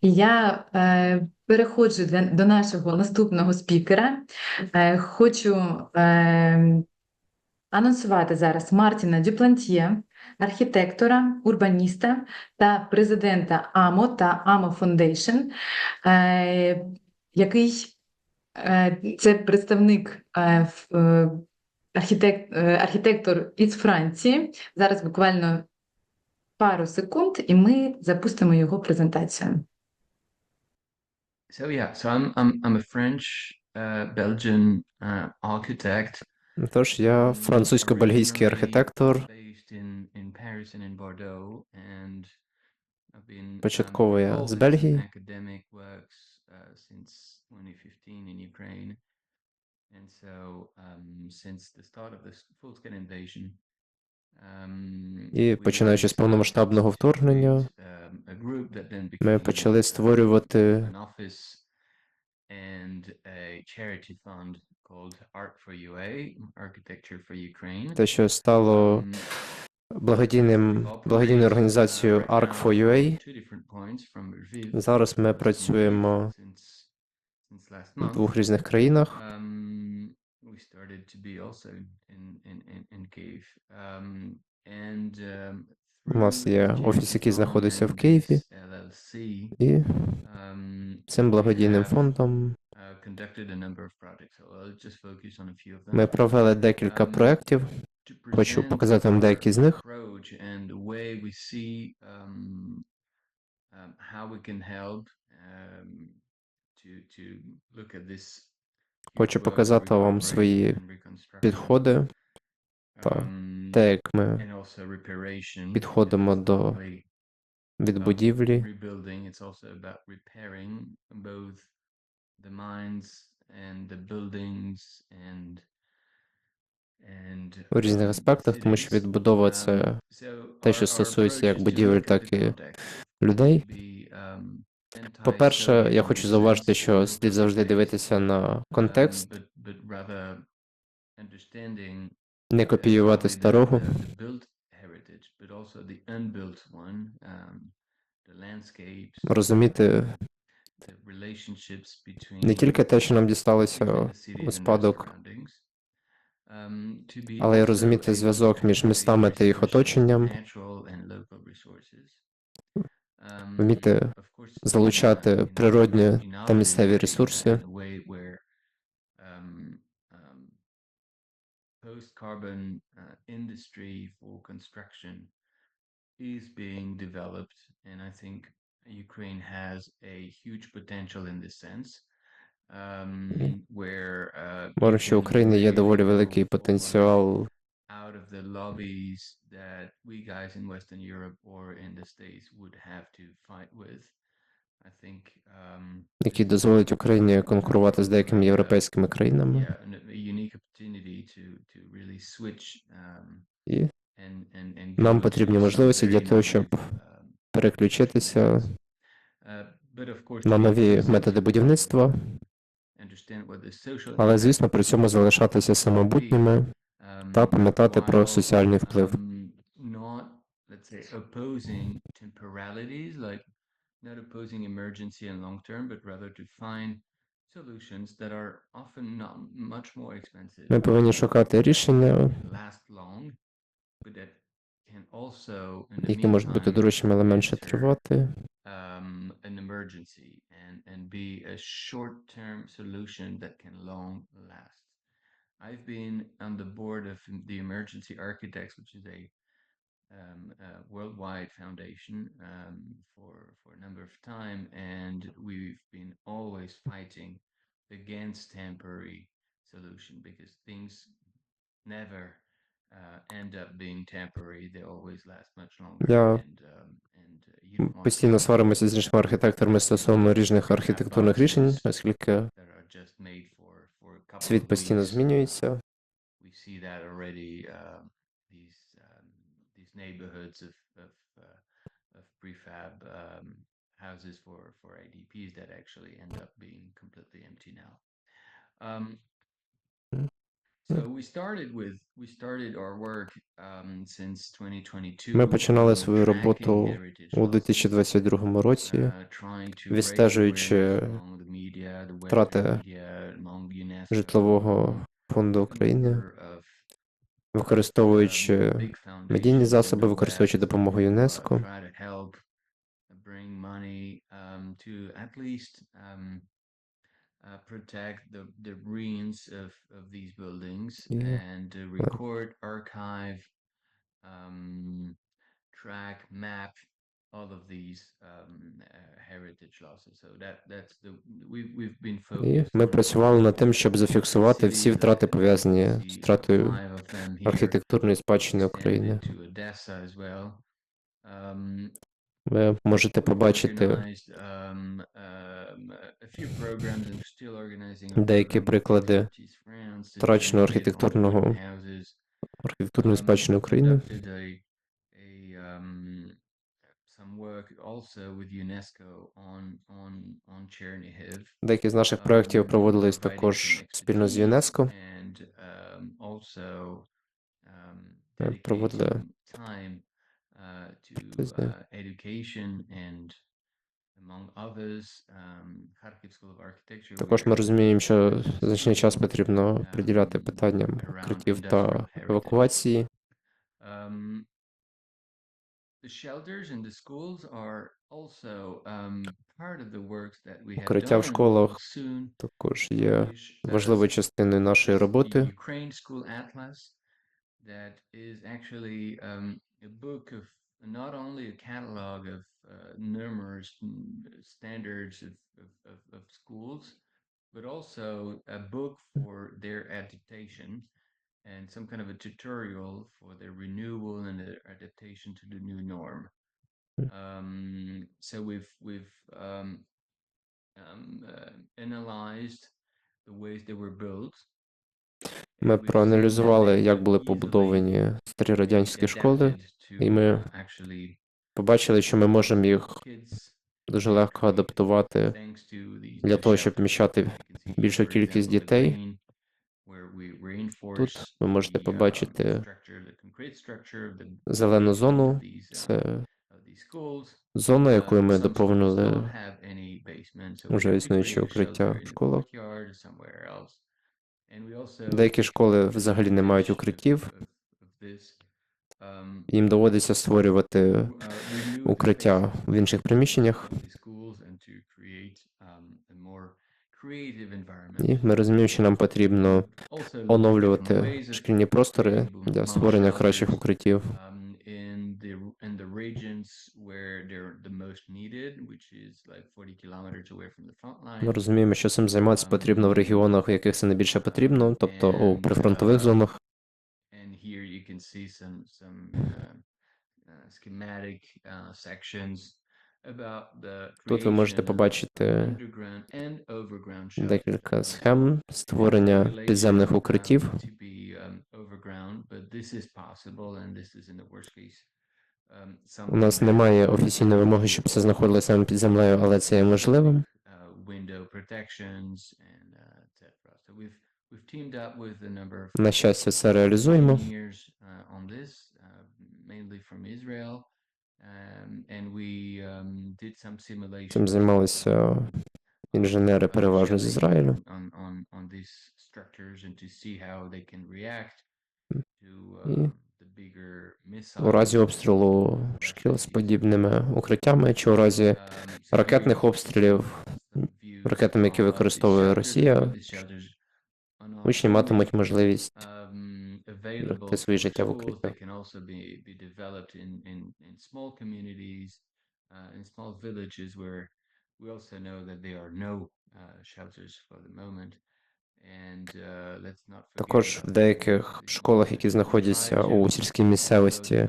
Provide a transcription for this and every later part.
І я переходжу до нашого наступного спікера. Хочу анонсувати зараз Мартіна Дюплантьє, архітектора, урбаніста та президента АМО та АМО Фондейшн, який це представник архітектор із Франції. Зараз буквально пару секунд, і ми запустимо його презентацію. I'm a French, Belgian architect. Тож я французько-бельгійський архітектор. Початково я з Бельгії. І починаючи з повномасштабного вторгнення, ми почали створювати те, що стало благодійною організацією Arc4UA. Зараз ми працюємо в двох різних країнах. У нас є офіс, який знаходиться в Києві, і цим благодійним фондом ми провели декілька проєктів. Хочу показати вам деякі з них. Хочу показати вам свої підходи та те, як ми підходимо до відбудівлі. У різних аспектах, тому що відбудова – це те, що стосується як будівель, так і людей. По-перше, я хочу зауважити, що слід завжди дивитися на контекст, не копіювати старого. Розуміти не тільки те, що нам дісталося у спадок, але й розуміти зв'язок між містами та їх оточенням, вміти залучати природні та місцеві ресурси. Post-carbon industry for construction is being developed, and I think Ukraine has a huge potential in this sense. Можу, що у України є доволі великий потенціал, out of the lobbies that we guys in Western Europe or in the States would have to fight with. I think, який дозволить Україні конкурувати з деякими європейськими країнами. І нам потрібні можливості для того, щоб переключитися на нові методи будівництва, але, звісно, при цьому залишатися самобутніми та пам'ятати про соціальний вплив. Not opposing emergency and long term, but rather to find solutions that are often not much more expensive. Ми повинні шукати рішення, які можуть бути дорожчими, але менше тривати. An emergency and be a short-term solution that can long last. I've been on the board of the Emergency Architects, which is a worldwide foundation for a number of time, and we've been always fighting against temporary solution because things never end up being temporary. They always last much longer. Постійно сваримося з іншими архітекторами стосовно різних архітектурних рішень, оскільки світ постійно змінюється. Neighborhoods of prefab houses for IDPs that actually end up being completely empty now. So we started our work since 2022 Ми починали of свою tracking роботу heritage у losses, 2022 році, trying to raise відстежуючи awareness among the media, the втрати Western media, among UNESCO, житлового фонду a України, number of використовуючи big медійні foundations in засоби, the використовуючи West допомогу to ЮНЕСКО, try to help bring money to at least protect the ruins of these buildings і and record, archive, um, track, map all of these heritage losses. So that's the we've been і focused ми on працювали над тим, щоб зафіксувати всі cities. втрати, You пов'язані can з see втратою 5 of them here архітектурної спадщини України. extended to Odessa as well. Ви можете We've побачити organized a few programs and still organizing a деякі program with приклади Expertise France to втраченої generate all the different архітектурної спадщини We've України. conducted some work also with UNESCO on Chernihiv. Деякі з наших проєктів проводились Providing також some спільно з expertise ЮНЕСКо. and also Ми dedicate проводили some time to тиждень. education and among others, Kharkiv School of Architecture. Також ми розуміємо, що значний час потрібно приділяти питанням укриттів та евакуації. The shelters in the schools are also part of the works that we have Укриття в done and школах will soon також є publish. важливою частиною нашої Is роботи. the Ukraine School Atlas that is actually a book of not only a catalog of numerous standards of schools, but also a book for their adaptation and some kind of a tutorial for their renewal and their adaptation to the new norm. So we've analyzed the ways they were built. Ми проаналізували, як були побудовані старі радянські школи, і ми побачили, що ми можемо їх дуже легко адаптувати для того, щоб вміщати більшу кількість дітей. Тут ви можете побачити зелену зону. Це зона, якою ми доповнили вже існуючі укриття в школах. Деякі школи взагалі не мають укриттів. Їм доводиться створювати укриття в інших приміщеннях. І ми розуміємо, що нам потрібно оновлювати шкільні простори для створення кращих укриттів. Ми розуміємо, що цим займатися потрібно в регіонах, в яких це найбільше потрібно, тобто у прифронтових зонах. Тут ви можете побачити декілька схем створення підземних укриттів. У нас немає офіційної вимоги, щоб це знаходилося саме під землею, але це є можливим. На щастя, це реалізуємо. Цим займалися інженери переважно з Ізраїлю. І у разі обстрілу шкіл з подібними укриттями, чи у разі ракетних обстрілів, ракетами, які використовує Росія, учні матимуть можливість берегти своє життя в укриттях. Також в деяких школах, які знаходяться у сільській місцевості,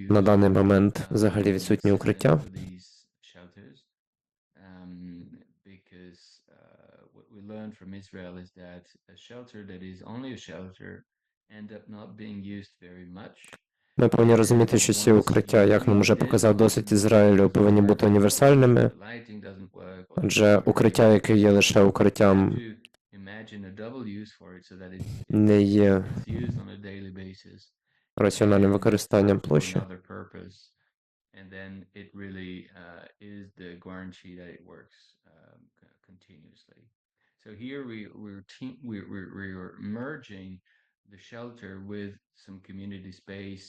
на даний момент взагалі відсутні укриття. Ми повинні розуміти, що ці укриття, як нам вже показав досвід Ізраїлю, повинні бути універсальними, адже укриття, яке є лише укриттям imagine a double use for it so that не є it's used on a daily basis раціональним and використанням for площі. another purpose. And then it really is the guarantee that it works continuously. So here we're merging the shelter with some community space,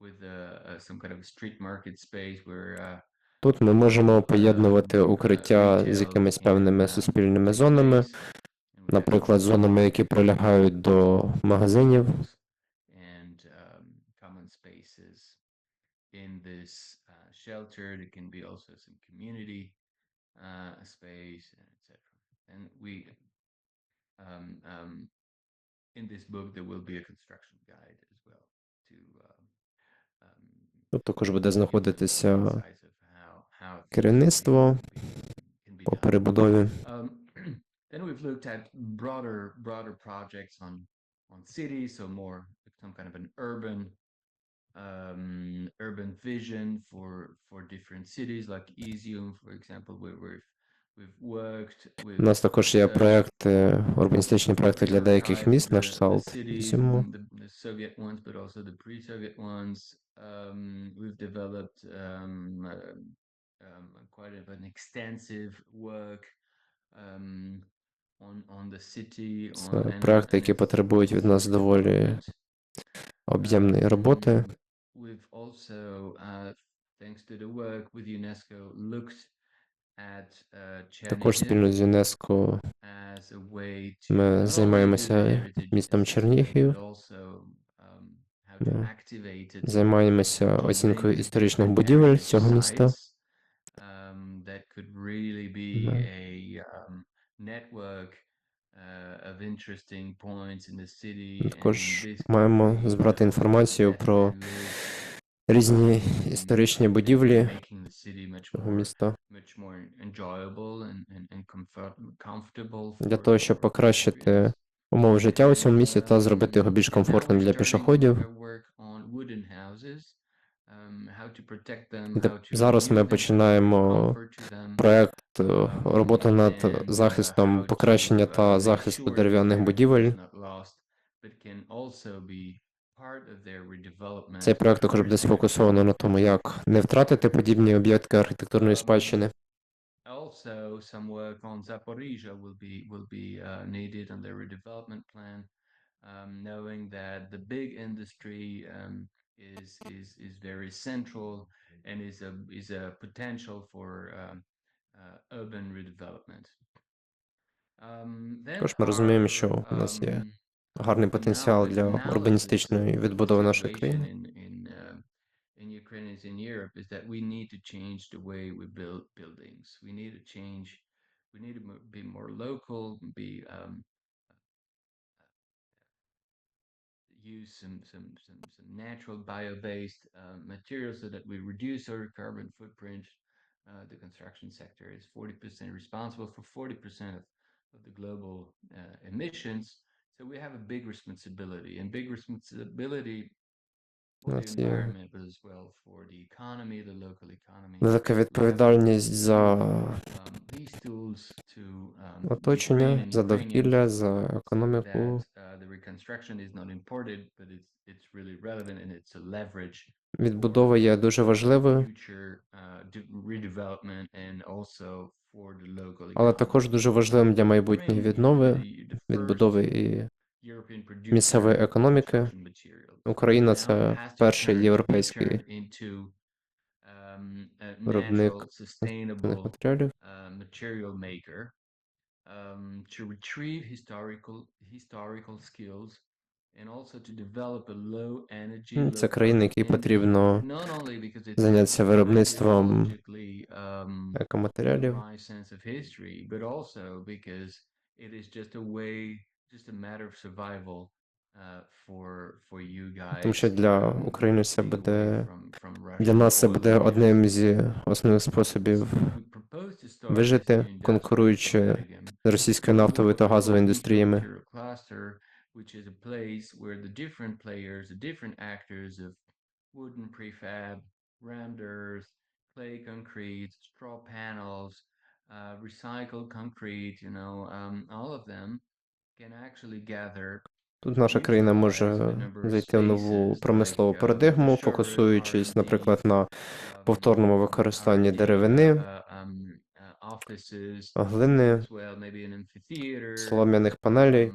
with some kind of street market space where Тут ми можемо поєднувати укриття з retail якимись can певними суспільними take зонами, place, and we have наприклад, different зонами, які прилягають до магазинів. and common spaces in this shelter. There can be also some community space, etc. And we in this book there will be a construction guide as well to Тут також буде give знаходитися insights of how things керівництво can be по done. перебудові. Then we've looked at broader projects on cities, so more some kind of an urban vision for different cities, like Izium, for example, where we've worked with У нас також є проекти, урбаністичні проекти для деяких міст на the кшталт cities, Ізюму. the Soviet ones, but also the pre-Soviet ones. We've developed quite an extensive work on the city. Це проекти, які потребують від нас доволі об'ємної роботи. We've also, thanks to the work with UNESCO, looked at Також Chernihiv спільно з ЮНЕСКО as a way to ми not only do займаємося heritage містом assessment, Чернігів. but also how to Ми activate it займаємося to оцінкою link історичних different будівель heritage цього міста. sites, that could really be Ми a network of interesting points in the city, and також this could маємо be збирати інформацію best про to live різні історичні будівлі making the city цього міста much more enjoyable and comfortable для того, щоб for покращити pedestrians. умови життя у цьому місті та зробити його більш And now комфортним we're для starting пішоходів. work on wooden houses, how to protect them, І how to зараз ми use them, how to bring починаємо comfort to them, проект роботи над and захистом, how покращення to та make захисту sure this дерев'яних heritage будівель. is not lost, but can also be part of their redevelopment. Цей проект також буде сфокусовано на тому, як не втратити подібні об'єкти архітектурної спадщини. Also, some work on Zaporizhia will be needed on their redevelopment plan, knowing that the big industry is very central and is a potential for urban redevelopment. Then Також ми розуміємо, our що у нас є гарний потенціал для analysis урбаністичної of the відбудови нашої situation країни. in Ukraine is in Europe is that we need to change the way we build buildings. We need to change. We need to be more local. Use some natural bio-based materials so that we reduce our carbon footprint. The construction sector is 40% responsible for 40% of the global emissions. So we have a big responsibility У for the нас є environment, but as well for the economy, the local economy. велика We have відповідальність за these tools to Ukraine оточення, and за Ukrainians довкілля, за so економіку. that the reconstruction is not imported, but it's really relevant and it's a leverage Відбудова є дуже важливою, future redevelopment and also for the local але economy. також дуже важливим для майбутньої Ukraine is віднови, really the відбудови first і European producer місцевої of економіки. construction materials. Україна Now it це has to перший be європейський turned into a виробник natural, наступних sustainable матеріалів. material maker, to retrieve historical skills and also to develop a low energy, Це low країни, carbon які industry, потрібно not only because it's зайнятися a виробництвом technologically екоматеріалів, right sense of history, but also because it is just a way, just a matter of survival for you guys. тому що для being України це away буде, from для Russian нас це oil буде and одним gas. зі основних способів So we propose to start this вижити, new industrial конкуруючи Copenhagen з російською with нафтовою what та we call газовою the індустріями. inter-material cluster, which is a place where the different players, the different actors of wooden prefab, renders, clay concrete, straw panels, recycled concrete, all of them Тут наша країна може зайти в нову промислову парадигму, фокусуючись, наприклад, на повторному використанні деревини, глини, солом'яних панелей,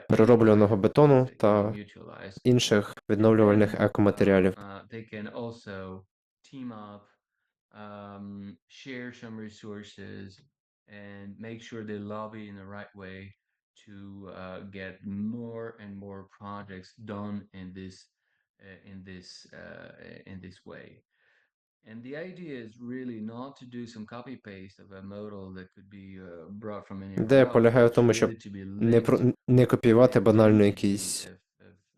переробленого бетону та інших відновлювальних екоматеріалів. Share some resources and make sure they lobby in the right way to get more and more projects done in this way. And the idea is really not to do some copy paste of a model that could be brought from anywhere Ідея else, полягає в but тому, really щоб to be не копіювати linked банально to the якісь identity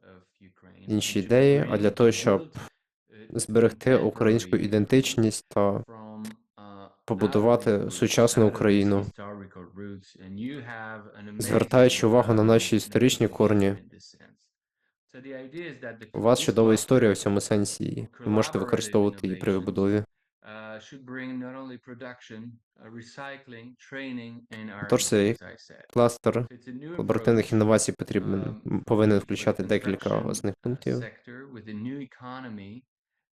of Ukraine інші and to ідеї, а для того, bring, щоб build зберегти українську contemporary ідентичність та from our побудувати roots, сучасну out of these Україну, historical roots, and you have an звертаючи amazing увагу на наші історичні base корні. in this sense. So the idea is that У вас this чудова історія у cluster цьому сенсі, і of ви можете collaborative використовувати її при innovations вибудові. should bring not only production, recycling, training, and Тож R&D, цей as I said. кластер So it's a new колаборативних approach інновацій повинен with a включати декілька construction основних пунктів. sector, with a new economy,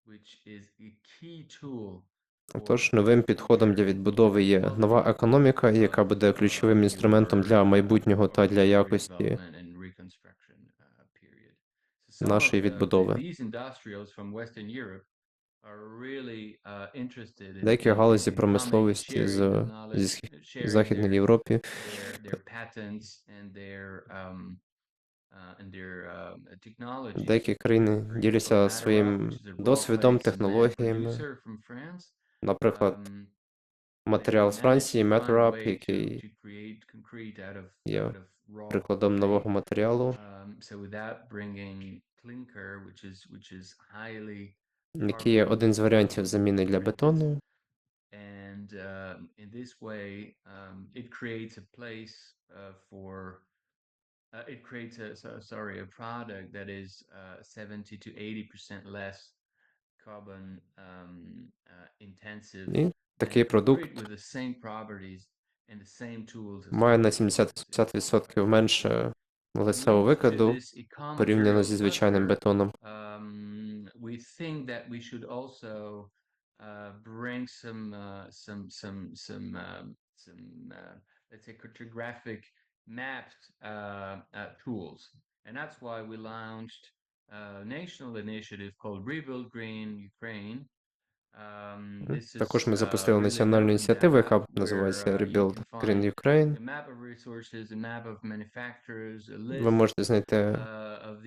which is a key tool Тож новим підходом для відбудови є нова економіка, яка буде ключовим інструментом для майбутнього та для якості нашої відбудови. Деякі галузі промисловості з Західної Європи, деякі країни діляться своїм досвідом, технологіями. Наприклад, матеріал з Франції, MetRap, який є прикладом нового матеріалу, який є один з варіантів заміни для бетону. And in this way, it creates a place for it creates a product that is 70 to 80% less carbon intensive. І такий продукт With the same properties and the same tools. Має на 70% менше вуглецевого викиду порівняно зі звичайним бетоном. We think that we should also bring some let's say cartographic mapped tools, and that's why we launched a national initiative called Rebuild Green Ukraine. Також ми запустили національну ініціативу, яка називається Rebuild Green Ukraine. Ви можете знайти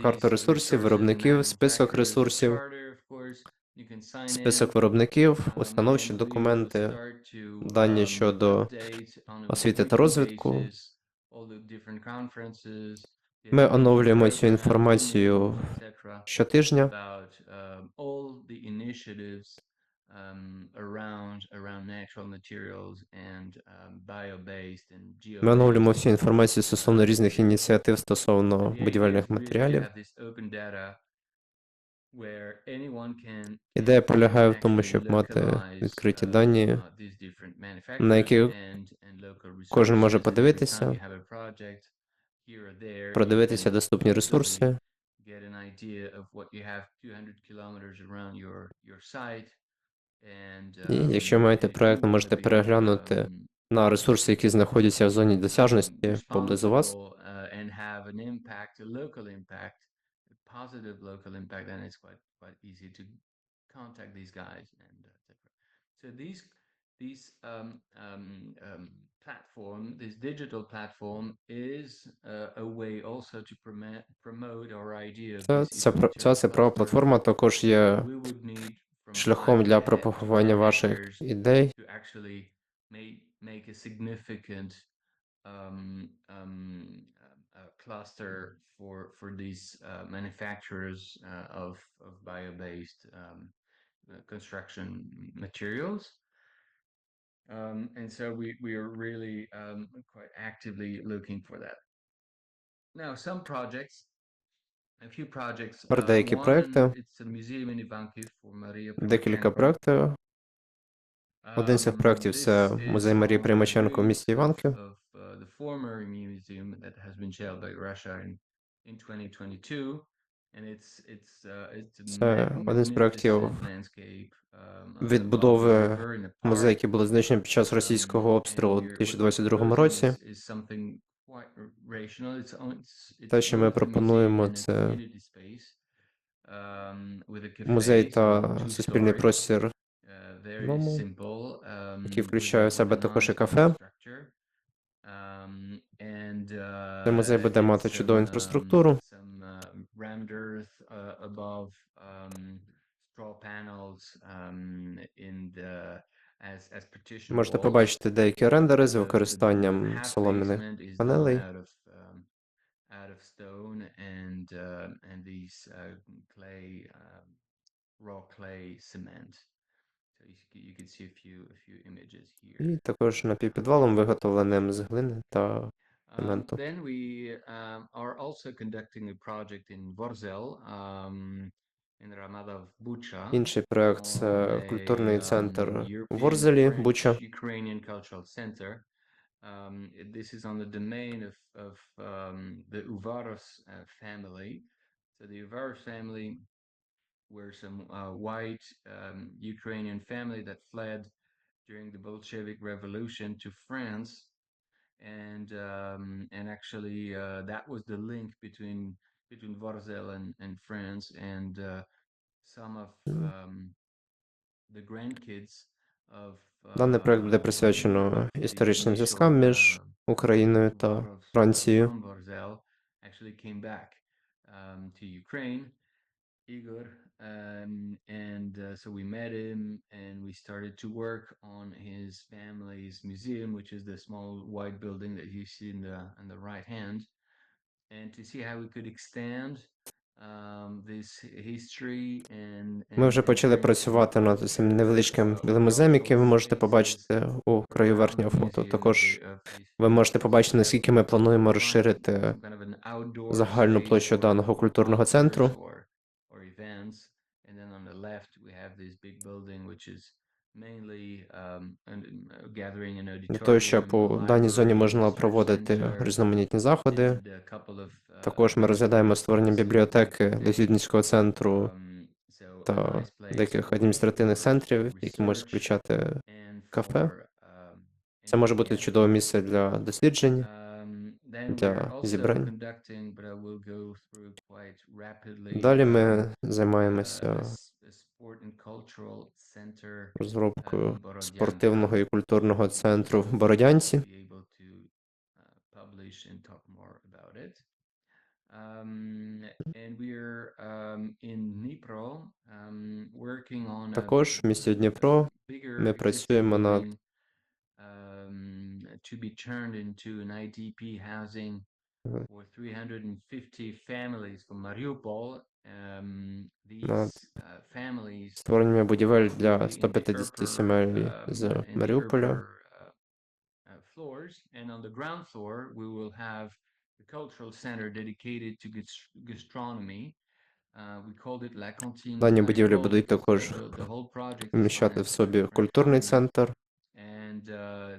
карту ресурсів, виробників, список ресурсів, список виробників, установчі документи, дані щодо освіти та розвитку. Ми оновлюємо цю інформацію щотижня. Ми оновлюємо всю інформацію стосовно різних ініціатив стосовно будівельних матеріалів. Ідея полягає в тому, щоб мати відкриті дані, на які кожен може подивитися, продивитися доступні ресурси. І якщо маєте проєкт, можете переглянути на ресурси, які знаходяться в зоні досяжності поблизу вас. Positive local impact, then it's quite easy to contact these guys and etc. So these platform, this digital platform is a way also to promote our idea. Ця цифрова платформа також є шляхом для пропагування ваших ідей. Make a significant cluster for these manufacturers of bio-based construction materials. And so we are really quite actively looking for that. Now, some projects, a few projects. Деякі проекти, It's a museum in Ivangkov for Maria декілька проєктів. Один з цих проєктів – це музей Марії Примаченко в місті Іванків. former museum that has been shelled by Russia in 2022. And it's a Це один з проєктів magnificent landscape of the відбудови river in a музею, park. який були знищені під час російського обстрілу у And what we're 2022 році. proposing is something quite rational. Те, що ми both a museum пропонуємо, and a це community space, with a cafe, музей so та two суспільний story, простір, very Ну, simple, який with включає в a себе також і non-stop кафе. structure. And Цей музей буде мати чудову інфраструктуру. some rammed earth above, straw panels in the as partition Можете walls. побачити деякі рендери з The використанням half солом'яних basement is панелей. done out of stone and these clay, raw clay cement. So you can see a few images here. І також напівпідвалом виготовленим з глини та цементу. Then we are also conducting a project in Vorzel, in Ramada of Bucha. Інший проект – це культурний центр у Ворзелі, Буча. Ukrainian Cultural Center. This is on the domain of the Uvaros family. So the Uvaros family were some white Ukrainian family that fled during the Bolshevik Revolution to France, and actually that was the link between Vorzel and France, and some of the grandkids of Даний проект буде присвячено історичним зв'язкам між Україною та Францією. from Vorzel actually came back to Ukraine, Igor, and so we met him and we started to work on his family's museum, which is the small white building that you see in the right hand, and to see how we could extend this history and Ми вже почали працювати над цим невеличким білим музеєм, який ви можете побачити у краю верхнього фото. Також ви можете побачити, наскільки ми плануємо розширити загальну площу даного культурного центру. Для того, щоб у даній зоні можна було проводити різноманітні заходи. Також ми розглядаємо створення бібліотеки, дослідницького центру та деяких адміністративних центрів, які можуть включати кафе. Це може бути чудове місце для досліджень, для зібрань. Далі ми займаємося розробкою спортивного і культурного центру в Бородянці. Також в місті Дніпро ми працюємо над to be turned into an IDP housing for 350 families from Mariupol. над These families створенням будівель для will be in the 150 upper, сімей з in the Маріуполя. upper, floors, and on the ground floor we will have the cultural center dedicated to gastronomy. We called it La Cantine. Дані La будівлі École будуть because також the whole project is вміщати в financed собі by культурний French government. центр. And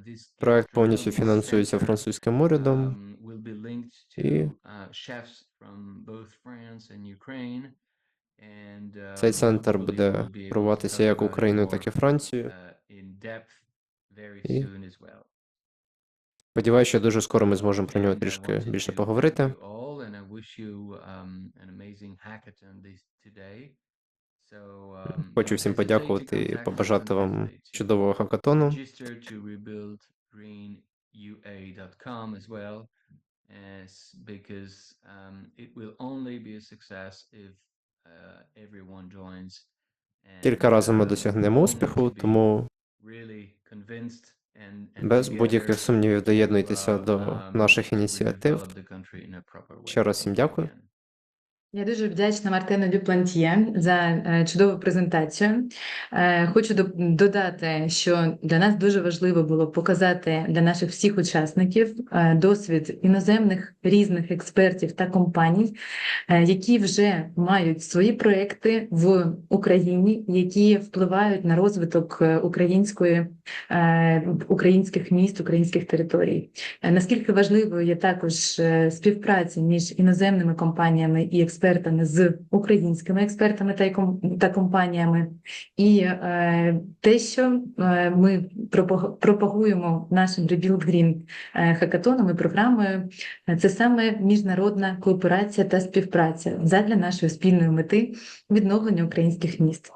this Проект повністю gastronomic фінансується center французьким урядом. will be linked І to chefs from both France and Ukraine. And цей центр hopefully we буде will be able to проводитися talk як about it Україною, more так і Францією. in depth very І soon as well. сподіваюся, що дуже скоро ми зможемо про нього And I трішки wanted більше to thank поговорити. you all, and I wish you an amazing hackathon today. So Хочу don't всім hesitate to подякувати і contact us, побажати don't вам hesitate to чудового хакатону. register to rebuildgreenua.com as well, because it will only be a success if everyone joins. Кілька разів ми досягнемо успіху, тому Really convinced and без together будь-яких сумнівів доєднуйтеся до наших to ініціатив. develop the country in a proper way. Ще раз всім Thank you дякую. again. Я дуже вдячна Мартину Дюплантьє за чудову презентацію. Хочу додати, що для нас дуже важливо було показати для наших всіх учасників досвід іноземних різних експертів та компаній, які вже мають свої проекти в Україні, які впливають на розвиток українських міст, українських територій. Наскільки важливою є також співпраця між іноземними компаніями і експертами з українськими експертами та компаніями, і те, що ми пропагуємо нашим Rebuild Green хакатоном і програмою, це саме міжнародна кооперація та співпраця задля нашої спільної мети відновлення українських міст.